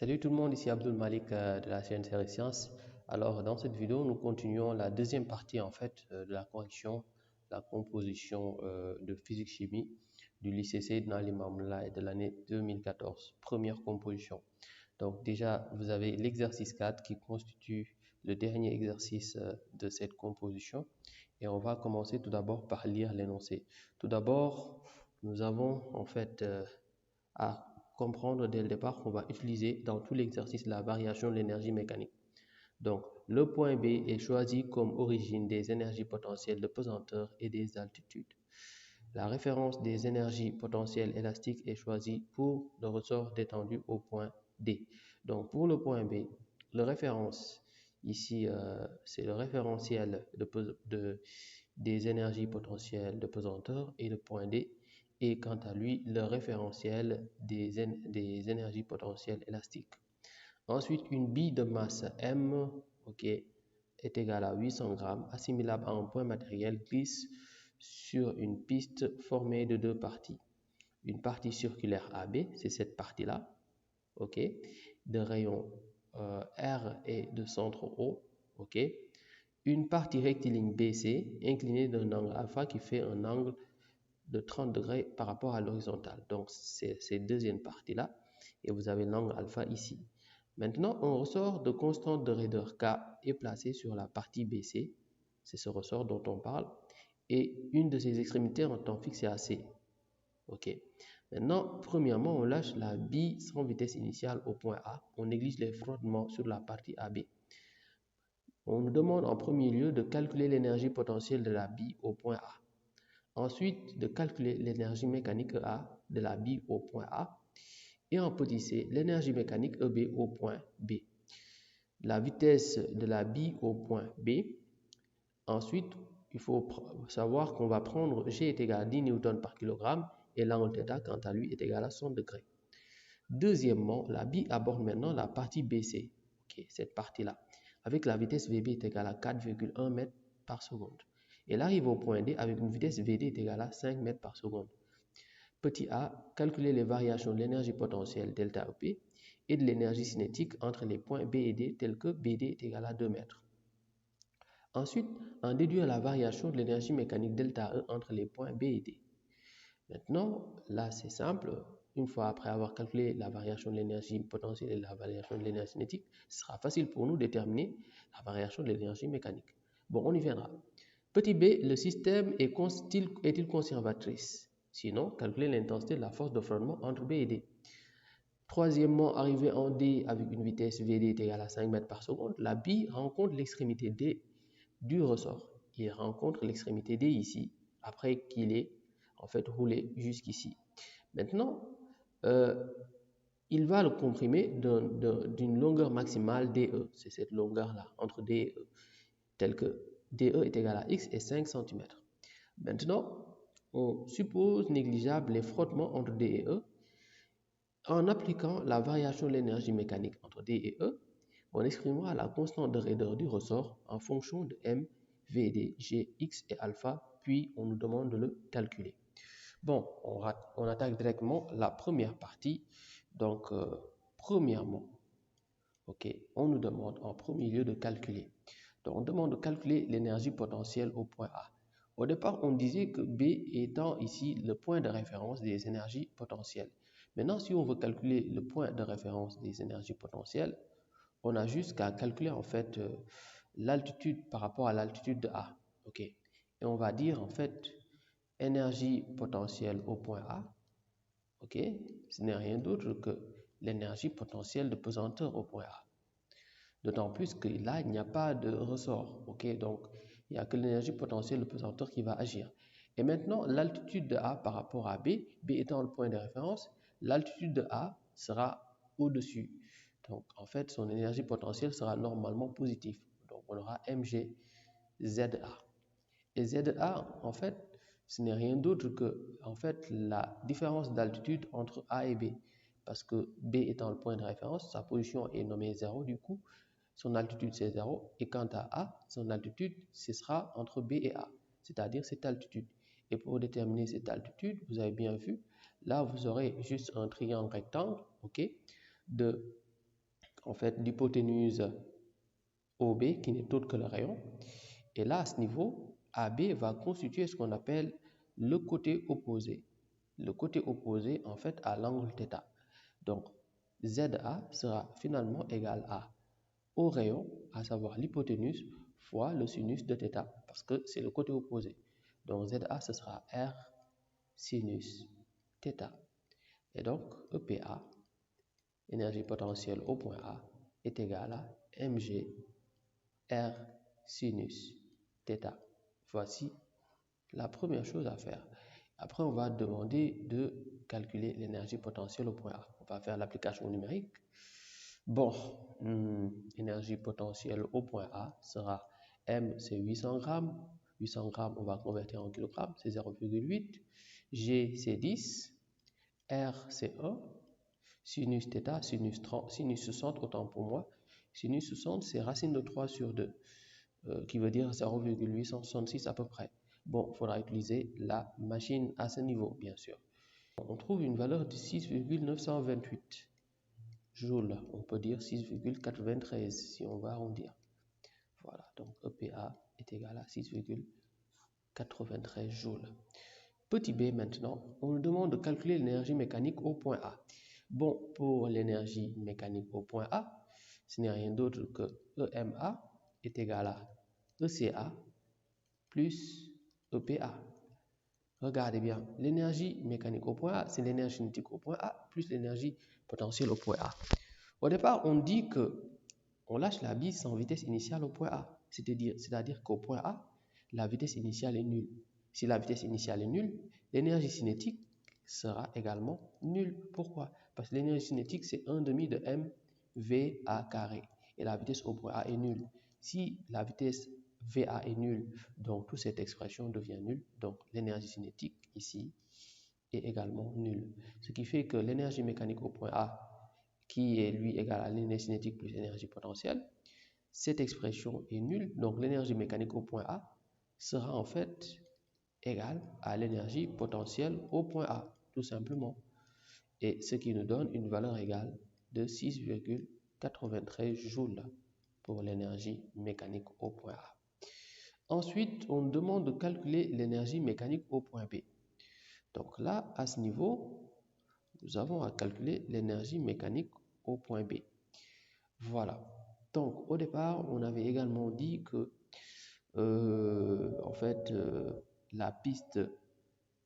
Salut tout le monde, ici Abdul Malik de la chaîne Série Sciences. Alors dans cette vidéo, nous continuons la deuxième partie de la correction, la composition de physique-chimie du lycée Seydina Limamou Laye de l'année 2014, première composition. Donc déjà, vous avez l'exercice 4 qui constitue le dernier exercice de cette composition. Et on va commencer tout d'abord par lire l'énoncé. Tout d'abord, nous avons à comprendre dès le départ qu'on va utiliser dans tout l'exercice la variation de l'énergie mécanique. Donc, le point B est choisi comme origine des énergies potentielles de pesanteur et des altitudes. La référence des énergies potentielles élastiques est choisie pour le ressort d'étendue au point D. Donc, pour le point B, le référence, ici, c'est le référentiel des énergies potentielles de pesanteur et le point D est quant à lui le référentiel des énergies potentielles élastiques. Ensuite, une bille de masse M est égale à 800 grammes, assimilable à un point matériel, glisse sur une piste formée de deux parties. Une partie circulaire AB, c'est cette partie-là, de rayon R et de centre O, Une partie rectiligne BC inclinée d'un angle alpha qui fait un angle de 30 degrés par rapport à l'horizontale. Donc, c'est cette deuxième partie-là. Et vous avez l'angle alpha ici. Maintenant, un ressort de constante de raideur K est placé sur la partie BC. C'est ce ressort dont on parle. Et une de ses extrémités en temps fixé à C. Maintenant, premièrement, on lâche la bille sans vitesse initiale au point A. On néglige les frottements sur la partie AB. On nous demande en premier lieu de calculer l'énergie potentielle de la bille au point A. Ensuite, de calculer l'énergie mécanique EA de la bille au point A. Et en petit c, l'énergie mécanique EB au point B. La vitesse de la bille au point B. Ensuite, il faut savoir qu'on va prendre G est égal à 10 Newton par kilogramme et l'angle θ, quant à lui, est égal à 100 degrés. Deuxièmement, la bille aborde maintenant la partie BC, cette partie-là, avec la vitesse VB est égale à 4,1 mètres par seconde. Elle arrive au point D avec une vitesse VD est égale à 5 mètres par seconde. Petit a, calculer les variations de l'énergie potentielle delta EP et de l'énergie cinétique entre les points B et D tels que BD est égal à 2 mètres. Ensuite, en déduire la variation de l'énergie mécanique delta E entre les points B et D. Maintenant, là c'est simple. Une fois après avoir calculé la variation de l'énergie potentielle et la variation de l'énergie cinétique, ce sera facile pour nous de déterminer la variation de l'énergie mécanique. Bon, on y viendra. Petit b, le système est-il conservatrice? Sinon, calculez l'intensité de la force de frottement entre B et D. Troisièmement, arrivé en D avec une vitesse VD est égale à 5 mètres par seconde, la bille rencontre l'extrémité D du ressort. Il rencontre l'extrémité D ici, après qu'il ait roulé jusqu'ici. Maintenant, il va le comprimer d'une longueur maximale DE. C'est cette longueur-là, entre D et E, telle que DE est égal à X et 5 cm. Maintenant, on suppose négligeable les frottements entre D et E. En appliquant la variation de l'énergie mécanique entre D et E, on exprimera la constante de raideur du ressort en fonction de M, VD, G, X et alpha, puis on nous demande de le calculer. Bon, on attaque directement la première partie. Donc, premièrement, on nous demande en premier lieu de calculer. Donc, on demande de calculer l'énergie potentielle au point A. Au départ, on disait que B étant ici le point de référence des énergies potentielles. Maintenant, si on veut calculer le point de référence des énergies potentielles, on a juste qu'à calculer l'altitude par rapport à l'altitude de A. Et on va dire énergie potentielle au point A. Ce n'est rien d'autre que l'énergie potentielle de pesanteur au point A. D'autant plus que là, il n'y a pas de ressort. Donc, il n'y a que l'énergie potentielle de pesanteur qui va agir. Et maintenant, l'altitude de A par rapport à B, B étant le point de référence, l'altitude de A sera au-dessus. Donc, son énergie potentielle sera normalement positive. Donc, on aura mg ZA. Et ZA, ce n'est rien d'autre que la différence d'altitude entre A et B. Parce que B étant le point de référence, sa position est nommée 0 du coup. Son altitude c'est 0 et quant à A, son altitude ce sera entre B et A, c'est-à-dire cette altitude. Et pour déterminer cette altitude, vous avez bien vu, là vous aurez juste un triangle rectangle, de en fait l'hypoténuse OB qui n'est autre que le rayon. Et là, à ce niveau, AB va constituer ce qu'on appelle le côté opposé. Le côté opposé, en fait, à l'angle θ. Donc, ZA sera finalement égal au rayon, à savoir l'hypoténuse, fois le sinus de θ, parce que c'est le côté opposé. Donc, ZA, ce sera R sinus θ. Et donc, EPA, énergie potentielle au point A, est égal à mg R sinus θ. Voici la première chose à faire. Après, on va demander de calculer l'énergie potentielle au point A. On va faire l'application numérique. Bon, énergie potentielle au point A sera M, c'est 800 grammes. 800 grammes, on va convertir en kilogrammes, c'est 0,8. G, c'est 10. R, c'est 1. Sinus θ, sinus 60, autant pour moi. Sinus 60, c'est racine de 3 sur 2, qui veut dire 0,866 à peu près. Bon, il faudra utiliser la machine à ce niveau, bien sûr. On trouve une valeur de 6,928 joules. On peut dire 6,93 si on va arrondir. Voilà, donc EPA est égal à 6,93 joules. Petit b maintenant, on nous demande de calculer l'énergie mécanique au point A. Bon, pour l'énergie mécanique au point A, ce n'est rien d'autre que EMA est égal à ECA plus EPA. Regardez bien, l'énergie mécanique au point A, c'est l'énergie cinétique au point A plus l'énergie potentielle au point A. Au départ, on dit que on lâche la bille sans vitesse initiale au point A. C'est-à-dire qu'au point A, la vitesse initiale est nulle. Si la vitesse initiale est nulle, l'énergie cinétique sera également nulle. Pourquoi? Parce que l'énergie cinétique, c'est 1/2 de mVA carré. Et la vitesse au point A est nulle. Si la vitesse VA est nulle, donc toute cette expression devient nulle. Donc l'énergie cinétique ici est également nulle. Ce qui fait que l'énergie mécanique au point A, qui est lui égal à l'énergie cinétique plus l'énergie potentielle, cette expression est nulle. Donc l'énergie mécanique au point A sera en fait égale à l'énergie potentielle au point A, tout simplement. Et ce qui nous donne une valeur égale de 6,93 joules pour l'énergie mécanique au point A. Ensuite, on demande de calculer l'énergie mécanique au point B. Donc là, à ce niveau, nous avons à calculer l'énergie mécanique au point B. Voilà. Donc, au départ, on avait également dit que,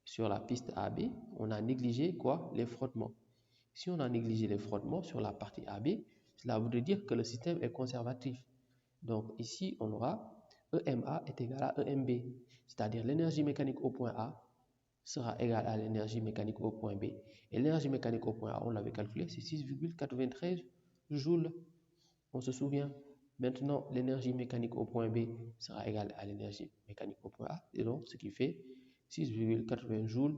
sur la piste AB, on a négligé quoi? Les frottements. Si on a négligé les frottements sur la partie AB, cela voudrait dire que le système est conservatif. Donc ici, on aura EMA est égal à EMB, c'est-à-dire l'énergie mécanique au point A sera égale à l'énergie mécanique au point B. Et l'énergie mécanique au point A, on l'avait calculé, c'est 6,93 joules. On se souvient. Maintenant, l'énergie mécanique au point B sera égale à l'énergie mécanique au point A. Et donc, ce qui fait 6,80 joules,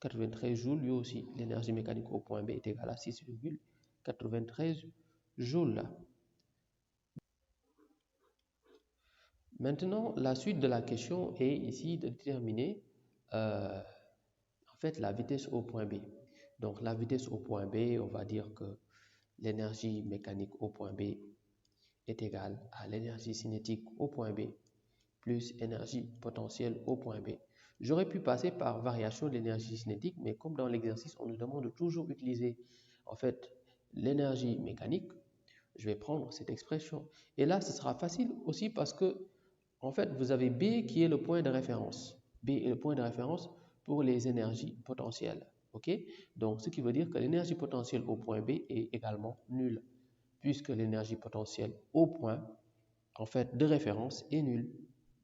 93 joules, lui aussi. L'énergie mécanique au point B est égale à 6,93 joules. Maintenant, la suite de la question est ici de déterminer en fait la vitesse au point B. Donc la vitesse au point B, on va dire que l'énergie mécanique au point B est égale à l'énergie cinétique au point B plus énergie potentielle au point B. J'aurais pu passer par variation de l'énergie cinétique, mais comme dans l'exercice, on nous demande de toujours utiliser en fait l'énergie mécanique, je vais prendre cette expression. Et là, ce sera facile aussi parce que en fait, vous avez B qui est le point de référence. B est le point de référence pour les énergies potentielles. Ok? Donc, ce qui veut dire que l'énergie potentielle au point B est également nulle, puisque l'énergie potentielle au point en fait de référence est nulle.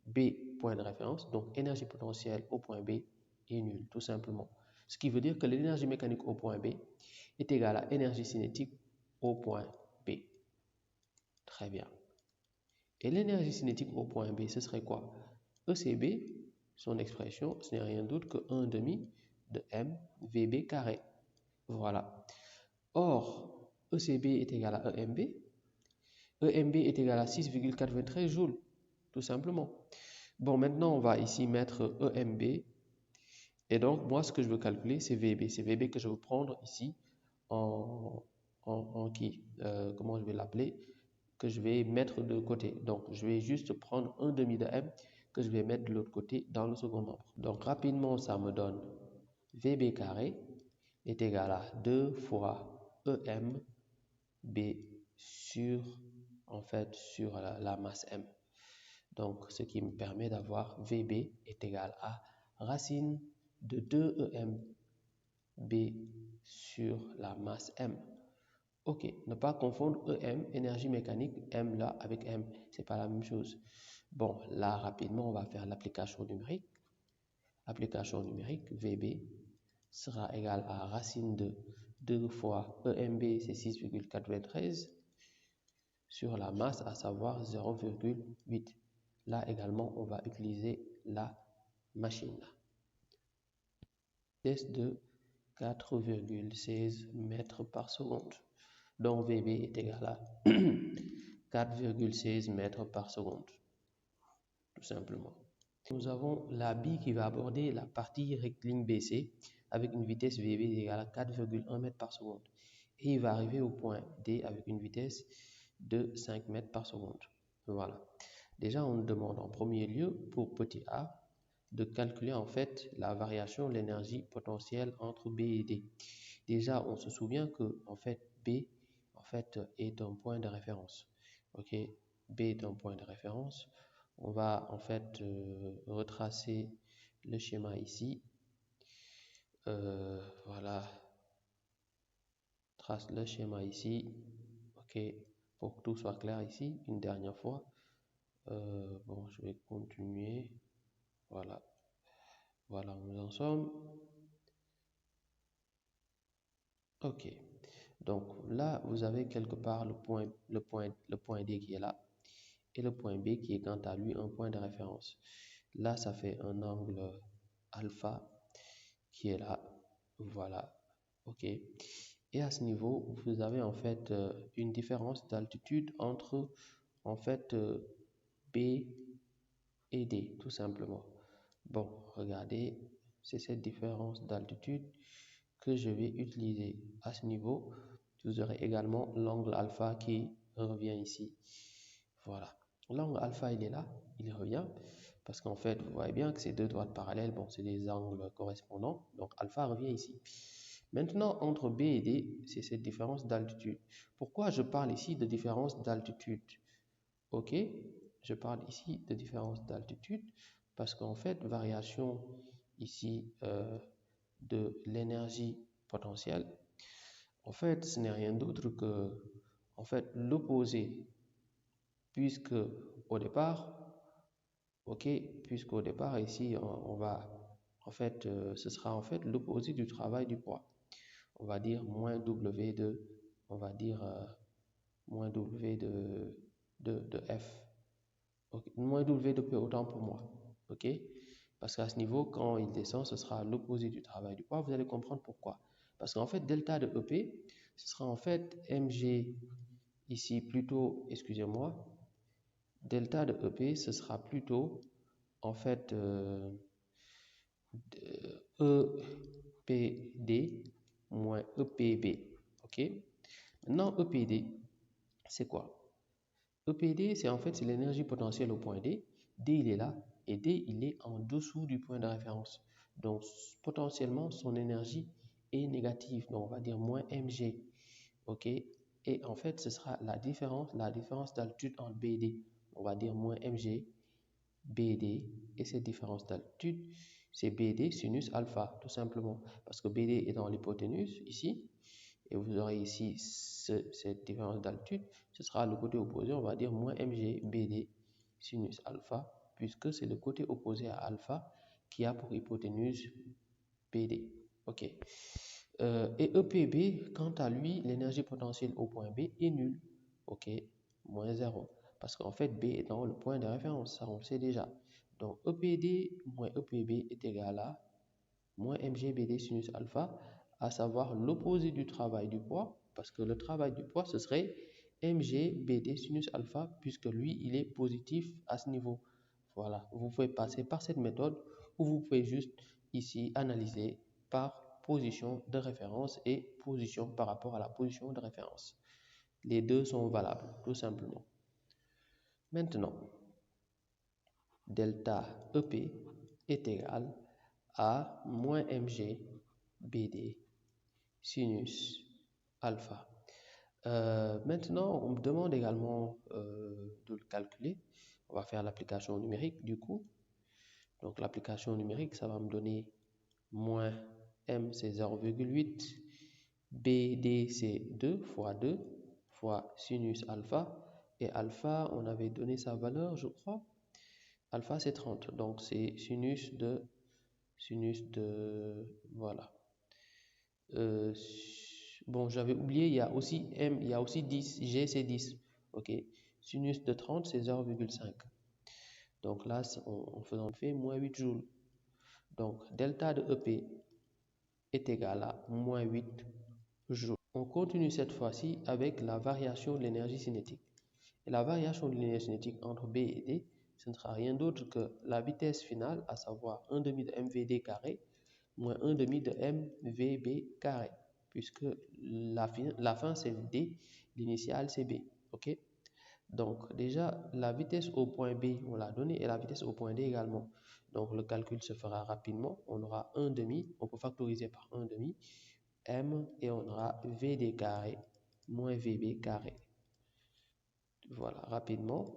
B, point de référence, donc énergie potentielle au point B est nulle, tout simplement. Ce qui veut dire que l'énergie mécanique au point B est égale à énergie cinétique au point B. Très bien. Et l'énergie cinétique au point B, ce serait quoi? ECB, son expression, ce n'est rien d'autre que 1/2 de mVB carré. Voilà. Or, ECB est égal à EMB. EMB est égal à 6,93 joules, tout simplement. Bon, maintenant, on va ici mettre EMB. Et donc, moi, ce que je veux calculer, c'est VB. C'est VB que je veux prendre ici en comment je vais l'appeler, que je vais mettre de côté. Donc, je vais juste prendre un demi de m que je vais mettre de l'autre côté dans le second nombre. Donc, rapidement, ça me donne VB carré est égal à 2 fois EM B sur, sur la masse M. Donc, ce qui me permet d'avoir VB est égal à racine de 2EM B sur la masse M. Ok, ne pas confondre EM, énergie mécanique, M là avec M, c'est pas la même chose. Bon, là rapidement, on va faire l'application numérique. Application numérique, VB sera égal à racine de 2 fois EMB, c'est 6,93 sur la masse, à savoir 0,8. Là également, on va utiliser la machine. Test de 4,16 mètres par seconde. Donc VB est égal à 4,16 mètres par seconde, tout simplement. Nous avons la bille qui va aborder la partie rectiligne BC avec une vitesse VB égale à 4,1 mètres par seconde. Et il va arriver au point D avec une vitesse de 5 mètres par seconde. Voilà. Déjà, on demande en premier lieu, pour petit a, de calculer en fait la variation de l'énergie potentielle entre B et D. Déjà, on se souvient que en fait B est un point de référence. Ok, B est un point de référence. On va en fait retracer le schéma ici. Voilà, trace le schéma ici. Ok, pour que tout soit clair ici, une dernière fois. Bon, je vais continuer. Voilà, voilà où nous en sommes. Ok, donc là, vous avez quelque part le point D qui est là et le point B qui est quant à lui un point de référence. Là, ça fait un angle alpha qui est là. Voilà, ok. Et à ce niveau, vous avez en fait une différence d'altitude entre en fait B et D, tout simplement. Bon, regardez, c'est cette différence d'altitude que je vais utiliser. À ce niveau, vous aurez également l'angle alpha qui revient ici. Voilà, l'angle alpha il est là, il revient parce qu'en fait vous voyez bien que ces deux droites parallèles, bon, c'est des angles correspondants, donc alpha revient ici. Maintenant, entre B et D, c'est cette différence d'altitude. Pourquoi je parle ici de différence d'altitude? Ok, je parle ici de différence d'altitude parce qu'en fait, variation ici de l'énergie potentielle, en fait, ce n'est rien d'autre que en fait l'opposé, puisque au départ, ok, puisqu'au départ ici on va en fait ce sera en fait l'opposé du travail du poids. On va dire moins W de, on va dire moins W de F. Okay. Moins W de P, autant pour moi. Ok, parce qu'à ce niveau, quand il descend, ce sera l'opposé du travail du poids. Vous allez comprendre pourquoi. Parce qu'en fait, delta de EP, ce sera en fait mg ici plutôt, excusez-moi, delta de EP, ce sera plutôt en fait EPD moins EPB. Ok, maintenant EPD, c'est quoi? EPD, c'est en fait l'énergie potentielle au point D. D, il est là et D, il est en dessous du point de référence. Donc, potentiellement, son énergie est négative. Donc, on va dire moins mg. OK? Et en fait, ce sera la différence d'altitude entre B et D. On va dire moins mg, BD. Et cette différence d'altitude, c'est BD sinus alpha, tout simplement. Parce que BD est dans l'hypoténuse, ici. Et vous aurez ici cette différence d'altitude, ce sera le côté opposé, on va dire moins mg bd sinus alpha, puisque c'est le côté opposé à alpha qui a pour hypoténuse bd. Ok. Et EPB, quant à lui, l'énergie potentielle au point B est nulle. Ok, moins 0. Parce qu'en fait, B est dans le point de référence, ça on le sait déjà. Donc EPD moins EPB est égal à moins mg bd sinus alpha, à savoir l'opposé du travail du poids, parce que le travail du poids, ce serait mg bd sinus alpha, puisque lui, il est positif à ce niveau. Voilà, vous pouvez passer par cette méthode, ou vous pouvez juste ici analyser par position de référence et position par rapport à la position de référence. Les deux sont valables, tout simplement. Maintenant, delta EP est égal à moins mg BD sinus alpha. Maintenant, on me demande également de le calculer. On va faire l'application numérique du coup. Donc l'application numérique, ça va me donner moins m c'est 0,8, BD c'est 2 fois sinus alpha. Et alpha, on avait donné sa valeur, je crois. Alpha c'est 30, donc c'est sinus de voilà. Bon, j'avais oublié, il y a aussi M, il y a aussi 10, G c'est 10. Ok, sinus de 30 c'est 0,5. Donc là, en faisant fait moins 8 joules. Donc delta de EP est égal à moins 8 joules. On continue cette fois-ci avec la variation de l'énergie cinétique. Et la variation de l'énergie cinétique entre B et D, ce ne sera rien d'autre que la vitesse finale, à savoir 1 demi de mvd carré moins 1 demi de mvb carré, puisque la fin c'est D, l'initiale c'est B. Ok? Donc déjà, la vitesse au point B, on l'a donné, et la vitesse au point D également. Donc le calcul se fera rapidement. On aura 1 demi, on peut factoriser par 1 demi, m, et on aura vd carré moins vb carré. Voilà, rapidement,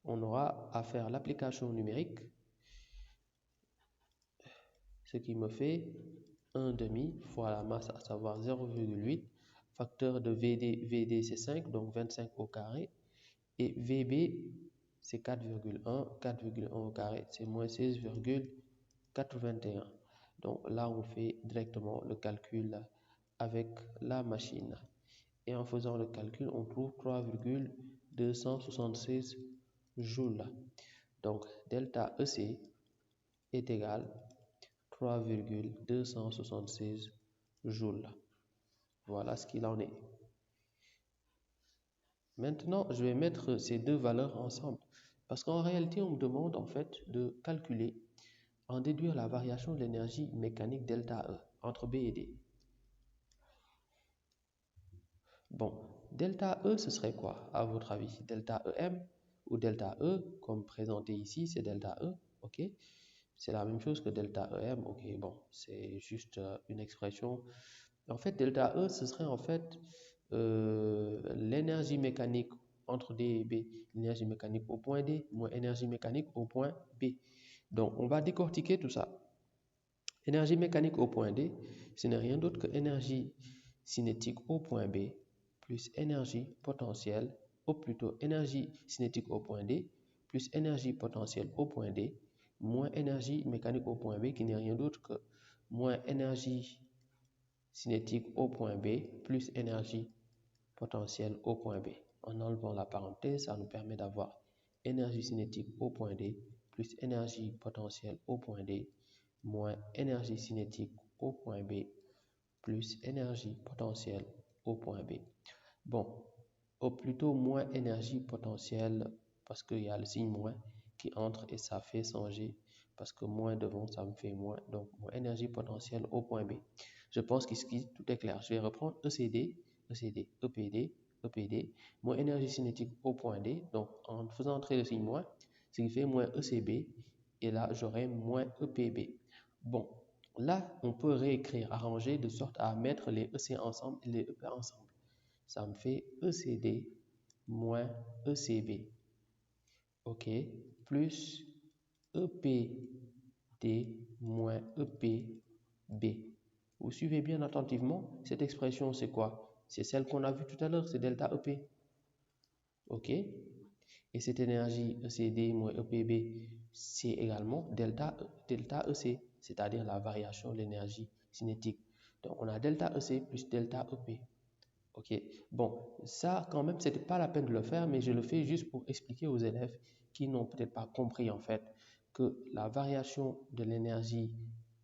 on aura à faire l'application numérique, ce qui me fait 1 demi fois la masse, à savoir 0,8, facteur de VD c'est 5, donc 25 au carré, et VB c'est 4,1 au carré, c'est moins 16,81. Donc là, on fait directement le calcul avec la machine. Et en faisant le calcul, on trouve 3,276 joules. Donc, delta EC est égal à 3,276 joules. Voilà ce qu'il en est. Maintenant, je vais mettre ces deux valeurs ensemble. Parce qu'en réalité, on me demande en fait de calculer, en déduire la variation de l'énergie mécanique delta E entre B et D. Bon, delta E, ce serait quoi à votre avis? Delta EM ou delta E, comme présenté ici, c'est delta E, ok? C'est la même chose que delta EM, ok, bon, c'est juste une expression. En fait, delta E, ce serait en fait l'énergie mécanique entre D et B, l'énergie mécanique au point D, moins énergie mécanique au point B. Donc, on va décortiquer tout ça. Énergie mécanique au point D, ce n'est rien d'autre que énergie cinétique au point B plus énergie potentielle, ou plutôt énergie cinétique au point D plus énergie potentielle au point D moins énergie mécanique au point B qui n'est rien d'autre que moins énergie cinétique au point B plus énergie potentielle au point B. En enlevant la parenthèse, ça nous permet d'avoir énergie cinétique au point D plus énergie potentielle au point D moins énergie cinétique au point B plus énergie potentielle au point B. Bon, ou plutôt moins énergie potentielle parce qu'il y a le signe moins qui entre et ça fait changer parce que moins devant ça me fait moins, donc moins énergie potentielle au point B. Je pense qu'ici tout est clair. Je vais reprendre ECD, EPD, EPD, moins énergie cinétique au point D, donc en faisant entrer le signe moins, ce qui fait moins ECB, et là j'aurai moins EPB. Bon, là on peut réécrire, arranger de sorte à mettre les EC ensemble et les EP ensemble. Ça me fait ECD moins ECB, ok, plus EPD moins EPB. Vous suivez bien attentivement, cette expression c'est quoi? C'est celle qu'on a vue tout à l'heure, c'est delta EP, ok, et cette énergie ECD moins EPB, c'est également delta EC, c'est-à-dire la variation de l'énergie cinétique. Donc on a delta EC plus delta EP. Ok, bon, ça quand même, c'était pas la peine de le faire, mais je le fais juste pour expliquer aux élèves qui n'ont peut-être pas compris en fait que la variation de l'énergie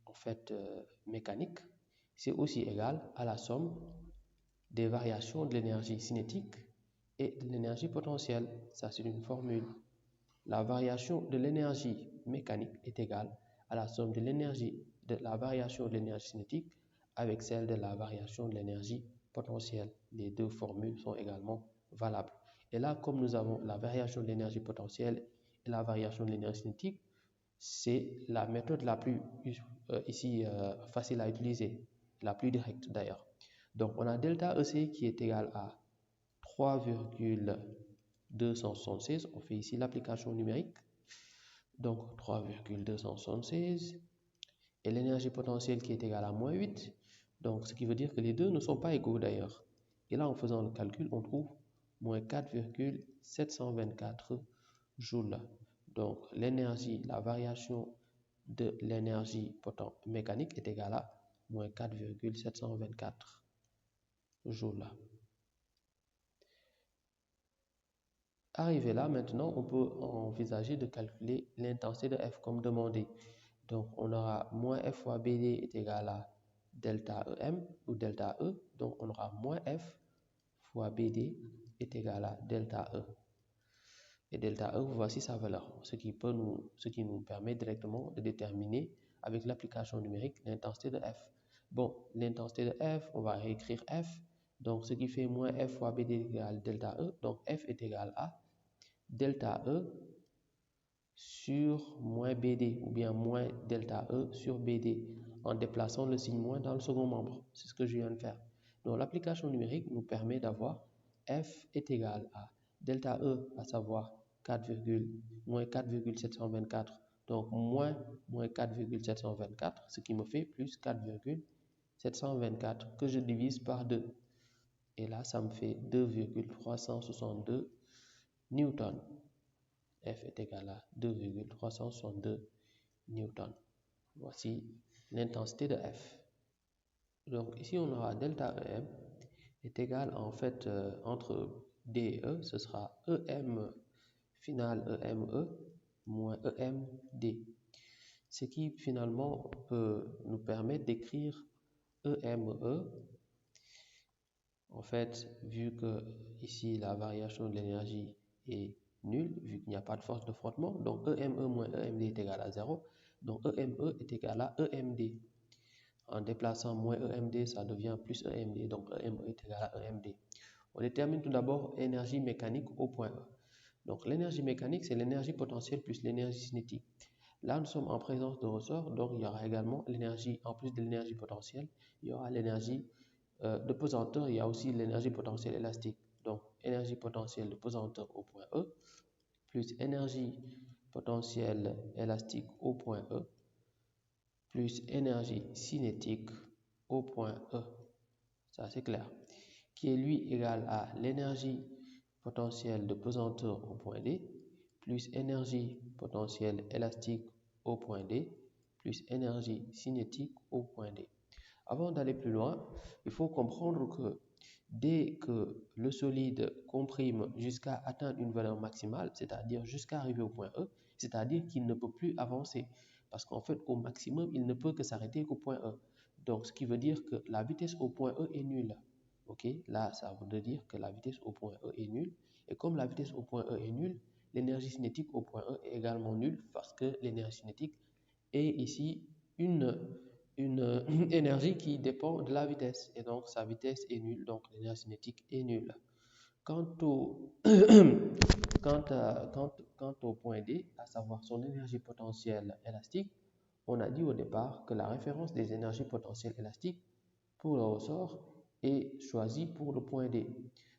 en fait mécanique, c'est aussi égal à la somme des variations de l'énergie cinétique et de l'énergie potentielle. Ça, c'est une formule. La variation de l'énergie mécanique est égale à la somme de la variation de l'énergie cinétique avec celle de la variation de l'énergie potentielle. Les deux formules sont également valables. Et là, comme nous avons la variation de l'énergie potentielle et la variation de l'énergie cinétique, c'est la méthode la plus facile à utiliser, la plus directe d'ailleurs. Donc, on a delta EC qui est égal à 3,276. On fait ici l'application numérique. Donc, 3,276. Et l'énergie potentielle qui est égale à moins 8. Donc, ce qui veut dire que les deux ne sont pas égaux d'ailleurs. Et là, en faisant le calcul, on trouve moins 4,724 joules. Donc, l'énergie, la variation de l'énergie mécanique est égale à moins 4,724 joules. Arrivé là, maintenant, on peut envisager de calculer l'intensité de F comme demandé. Donc, on aura moins F fois BD est égal à delta EM ou delta E. Donc, on aura moins F fois BD est égal à delta E. Et delta E, voici sa valeur, ce qui nous permet directement de déterminer avec l'application numérique l'intensité de F. Bon, l'intensité de F, on va réécrire F. Donc, ce qui fait moins F fois BD est égal à delta E. Donc, F est égal à delta E sur moins BD ou bien moins delta E sur BD en déplaçant le signe moins dans le second membre. C'est ce que je viens de faire. Donc l'application numérique nous permet d'avoir F est égal à delta E, à savoir moins 4,724, donc moins 4,724, ce qui me fait plus 4,724 que je divise par 2. Et là, ça me fait 2,362 newtons. F est égal à 2,362 newtons. Voici l'intensité de F. Donc ici, on aura delta EM est égal en fait entre D et E, ce sera EM final EME moins EMD. Ce qui finalement peut nous permettre d'écrire EME. En fait, vu que ici la variation de l'énergie est nulle, vu qu'il n'y a pas de force de frottement, donc EME moins EMD est égal à 0, donc EME est égal à EMD. En déplaçant moins EMD, ça devient plus EMD, donc EME est égal à EMD. On détermine tout d'abord énergie mécanique au point E. Donc l'énergie mécanique, c'est l'énergie potentielle plus l'énergie cinétique. Là, nous sommes en présence de ressort, donc il y aura également l'énergie, en plus de l'énergie potentielle, il y aura l'énergie de pesanteur, il y a aussi l'énergie potentielle élastique. Donc, énergie potentielle de pesanteur au point E, plus énergie potentielle élastique au point E, plus énergie cinétique au point E. Ça, c'est clair. Qui est lui égal à l'énergie potentielle de pesanteur au point D, plus énergie potentielle élastique au point D, plus énergie cinétique au point D. Avant d'aller plus loin, il faut comprendre que dès que le solide comprime jusqu'à atteindre une valeur maximale, c'est-à-dire jusqu'à arriver au point E, c'est-à-dire qu'il ne peut plus avancer. Parce qu'en fait, au maximum, il ne peut que s'arrêter qu'au point E. Donc, ce qui veut dire que la vitesse au point E est nulle. Ok, là, ça veut dire que la vitesse au point E est nulle. Et comme la vitesse au point E est nulle, l'énergie cinétique au point E est également nulle parce que l'énergie cinétique est ici une énergie qui dépend de la vitesse. Et donc, sa vitesse est nulle, donc l'énergie cinétique est nulle. Quant au point D, à savoir son énergie potentielle élastique, on a dit au départ que la référence des énergies potentielles élastiques pour le ressort est choisie pour le point D.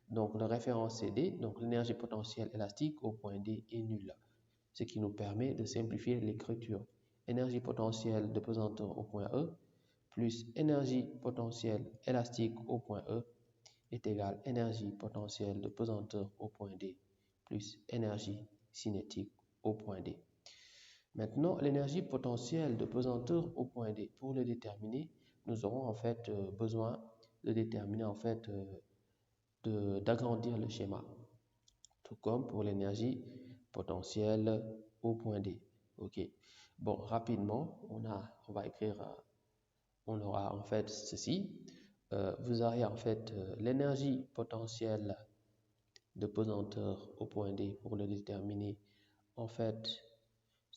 Donc, le référence c'est D, donc l'énergie potentielle élastique au point D est nulle, ce qui nous permet de simplifier l'écriture. Énergie potentielle de pesanteur au point E plus énergie potentielle élastique au point E est égal à énergie potentielle de pesanteur au point D plus énergie cinétique au point D. Maintenant, l'énergie potentielle de pesanteur au point D, pour le déterminer, nous aurons en fait besoin de déterminer en fait d'agrandir le schéma, tout comme pour l'énergie potentielle au point D. Ok. Bon, rapidement, on va écrire, on aura en fait ceci. Vous aurez en fait l'énergie potentielle de pesanteur au point D pour le déterminer. En fait,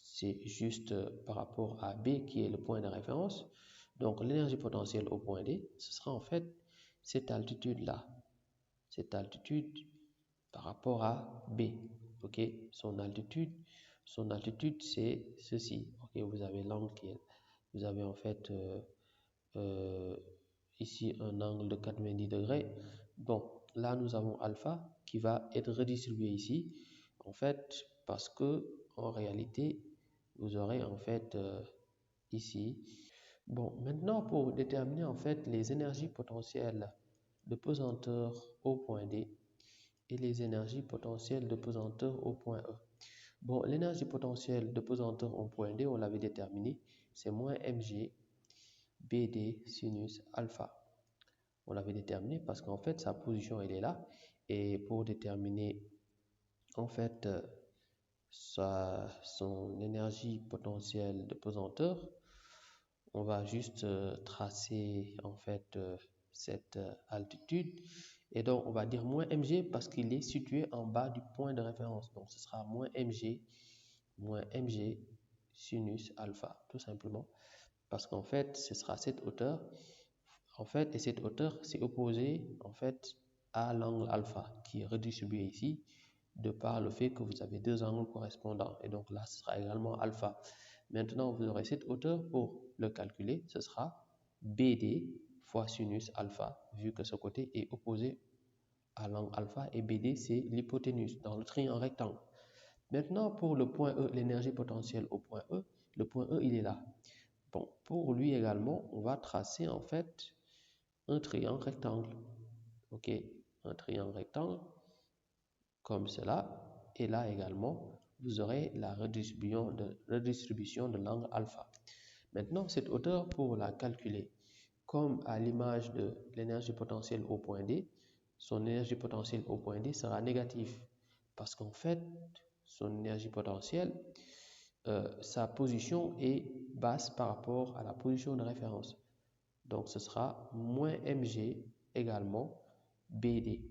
c'est juste par rapport à B qui est le point de référence. Donc l'énergie potentielle au point D, ce sera en fait cette altitude-là. Cette altitude par rapport à B. Ok, son altitude c'est ceci. Ok, vous avez l'angle qui est, vous avez en fait ici un angle de 90 degrés. Bon, là nous avons alpha qui va être redistribué ici, en fait, parce que en réalité, vous aurez en fait ici. Bon, maintenant pour déterminer en fait les énergies potentielles de pesanteur au point D et les énergies potentielles de pesanteur au point E. Bon, l'énergie potentielle de pesanteur au point D, on l'avait déterminée, c'est moins mg BD sinus alpha. On l'avait déterminé parce qu'en fait sa position elle est là, et pour déterminer en fait son énergie potentielle de pesanteur, on va juste tracer en fait cette altitude, et donc on va dire moins mg parce qu'il est situé en bas du point de référence, donc ce sera moins mg sinus alpha, tout simplement, parce qu'en fait ce sera cette hauteur en fait, et cette hauteur c'est opposé en fait à l'angle alpha qui est redistribué ici de par le fait que vous avez deux angles correspondants, et donc là ce sera également alpha. Maintenant vous aurez cette hauteur, pour le calculer ce sera BD fois sinus alpha, vu que ce côté est opposé à l'angle alpha et BD c'est l'hypoténuse dans le triangle rectangle. Maintenant pour le point E, l'énergie potentielle au point E, le point E il est là. Bon, pour lui également on va tracer en fait un triangle rectangle. Ok, un triangle rectangle comme cela, et là également vous aurez la redistribution de l'angle alpha. Maintenant cette hauteur, pour la calculer, comme à l'image de l'énergie potentielle au point D, son énergie potentielle au point D sera négative parce qu'en fait son énergie potentielle, sa position est basse par rapport à la position de référence. Donc ce sera moins mg également BD.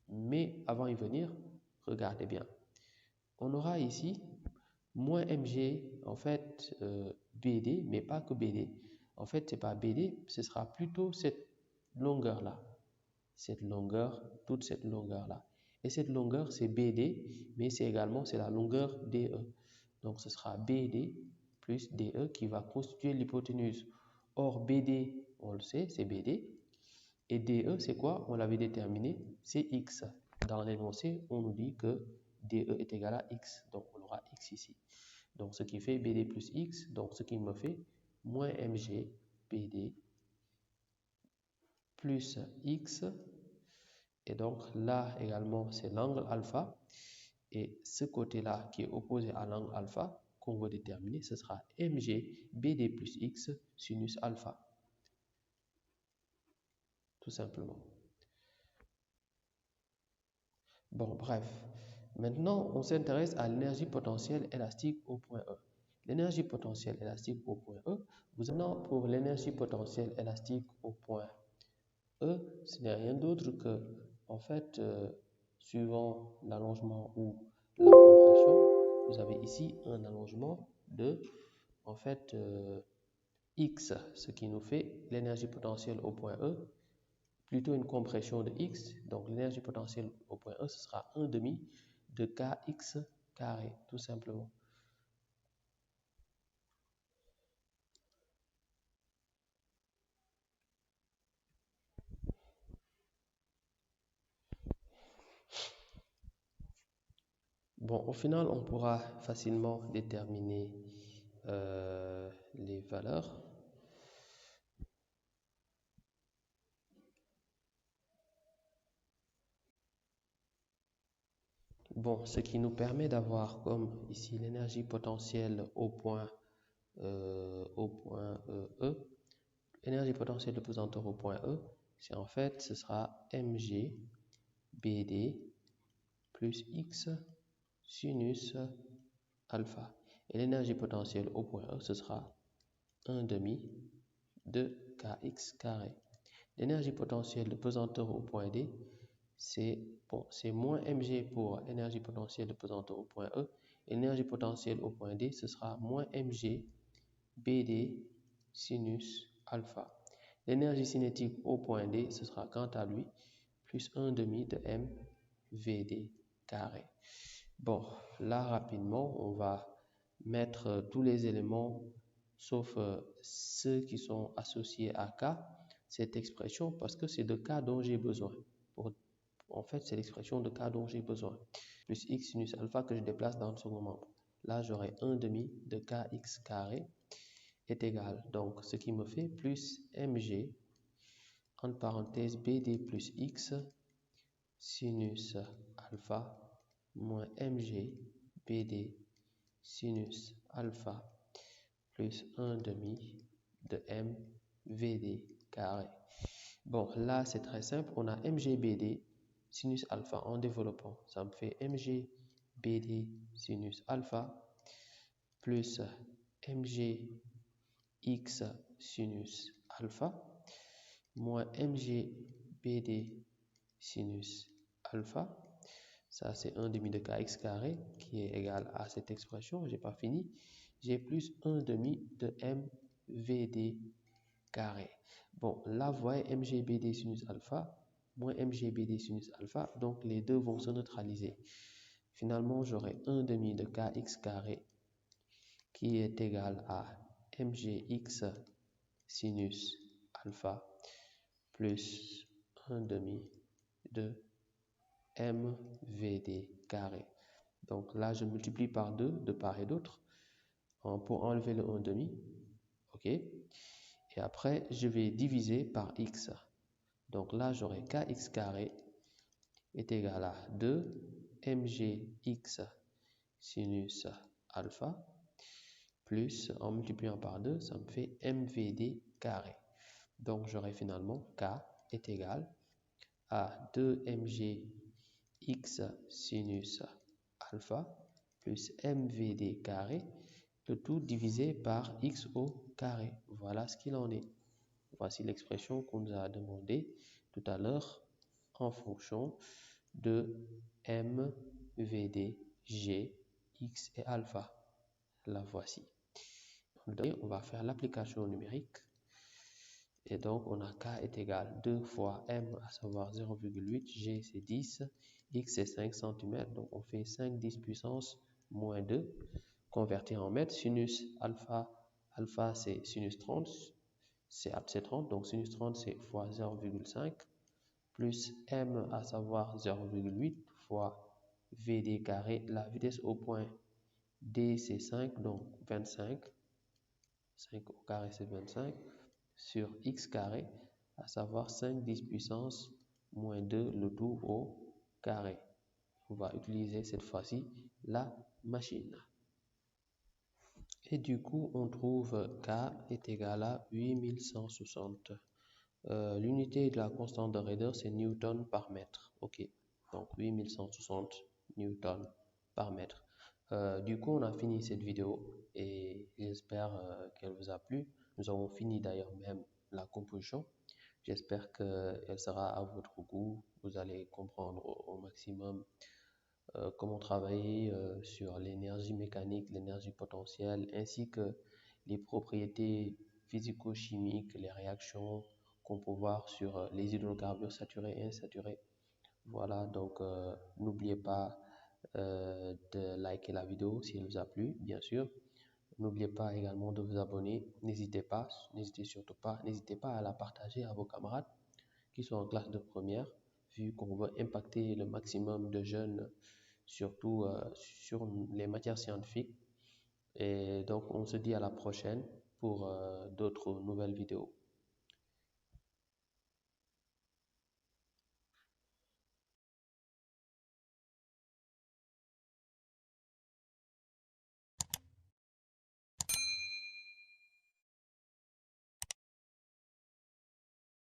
Mais avant d'y venir, regardez bien. On aura ici moins mg en fait BD, mais pas que BD. En fait, c'est pas BD, ce sera plutôt cette longueur-là. Cette longueur, toute cette longueur-là. Et cette longueur, c'est BD, mais c'est également la longueur DE. Donc ce sera BD plus DE qui va constituer l'hypoténuse. Or, BD, on le sait, c'est BD. Et DE, c'est quoi? On l'avait déterminé, c'est X. Dans l'énoncé, on nous dit que DE est égal à X. Donc, on aura X ici. Donc, ce qui fait BD plus X. Donc, ce qui me fait moins mg BD plus X. Et donc, là également, c'est l'angle alpha. Et ce côté-là, qui est opposé à l'angle alpha, qu'on va déterminer, ce sera mg BD plus X sinus alpha. Tout simplement. Bon, bref. Maintenant, on s'intéresse à l'énergie potentielle élastique au point E. L'énergie potentielle élastique au point E, maintenant pour l'énergie potentielle élastique au point E, ce n'est rien d'autre que, en fait, suivant l'allongement ou la compression, vous avez ici un allongement de, en fait, X, ce qui nous fait l'énergie potentielle au point E, plutôt une compression de X, donc l'énergie potentielle au point E, ce sera 1 demi de kx carré, tout simplement. Bon, au final, on pourra facilement déterminer les valeurs. Bon, ce qui nous permet d'avoir comme ici l'énergie potentielle au point E, l'énergie potentielle de pesanteur au point E, c'est en fait, ce sera mg BD plus X sinus alpha. Et l'énergie potentielle au point E, ce sera 1 demi de kx carré. L'énergie potentielle de pesanteur au point D, c'est moins mg pour énergie potentielle de pesanteur au point E. L'énergie potentielle au point D, ce sera moins mg BD sinus alpha. L'énergie cinétique au point D, ce sera quant à lui plus 1 demi de mvd carré. Bon, là rapidement, on va mettre tous les éléments sauf ceux qui sont associés à K, cette expression, parce que c'est de K dont j'ai besoin. En fait, c'est l'expression de K dont j'ai besoin. Plus x sinus alpha que je déplace dans le second membre. Là, j'aurai 1 demi de kx carré est égal. Donc, ce qui me fait plus mg, entre parenthèses, bd plus x sinus alpha moins mg bd sinus alpha plus 1 demi de mvd carré. Bon, là, c'est très simple. On a mgbd sinus alpha en développant. Ça me fait mgbd sinus alpha plus mgx sinus alpha moins mgbd sinus alpha. Ça, c'est 1 demi de kx carré qui est égal à cette expression. Je n'ai pas fini. J'ai plus 1 demi de mvd carré. Bon, là, vous voyez mgbd sinus alpha moins mgbd sinus alpha. Donc, les deux vont se neutraliser. Finalement, j'aurai 1 demi de kx carré qui est égal à mgx sinus alpha plus 1 demi de mvd carré. Donc là, je multiplie par 2 de part et d'autre pour enlever le 1 demi. OK. Et après, je vais diviser par x. Donc là, j'aurai kx carré est égal à 2 mgx sinus alpha plus, en multipliant par 2, ça me fait mvd carré. Donc j'aurai finalement k est égal à 2 mgx sinus alpha plus mvd carré, le tout divisé par x au carré. Voilà ce qu'il en est. Voici l'expression qu'on nous a demandé tout à l'heure en fonction de m, vd, g, x et alpha. La voici. On va faire l'application numérique. Et donc, on a k est égal 2 fois m, à savoir 0,8, g c'est 10, x c'est 5 cm. Donc, on fait 5 10 puissance moins 2, converti en mètres. Sinus alpha c'est sinus 30, c'est 30, donc sinus 30 c'est fois 0,5, plus m, à savoir 0,8, fois vd carré. La vitesse au point d c'est 5, donc 25. 5 au carré c'est 25 sur x carré, à savoir 5 10 puissance moins 2, le tout au carré. On va utiliser cette fois-ci la machine. Et du coup, on trouve k est égal à 8160. L'unité de la constante de raideur, c'est newton par mètre. Ok, donc 8160 newton par mètre. Du coup, on a fini cette vidéo et j'espère qu'elle vous a plu. Nous avons fini d'ailleurs même la composition. J'espère qu'elle sera à votre goût. Vous allez comprendre au maximum comment travailler sur l'énergie mécanique, l'énergie potentielle, ainsi que les propriétés physico-chimiques, les réactions qu'on peut voir sur les hydrocarbures saturés et insaturés. Voilà, donc n'oubliez pas de liker la vidéo si elle vous a plu, bien sûr. N'oubliez pas également de vous abonner. N'hésitez surtout pas, n'hésitez pas à la partager à vos camarades qui sont en classe de première, vu qu'on veut impacter le maximum de jeunes, surtout sur les matières scientifiques. Et donc, on se dit à la prochaine pour d'autres nouvelles vidéos.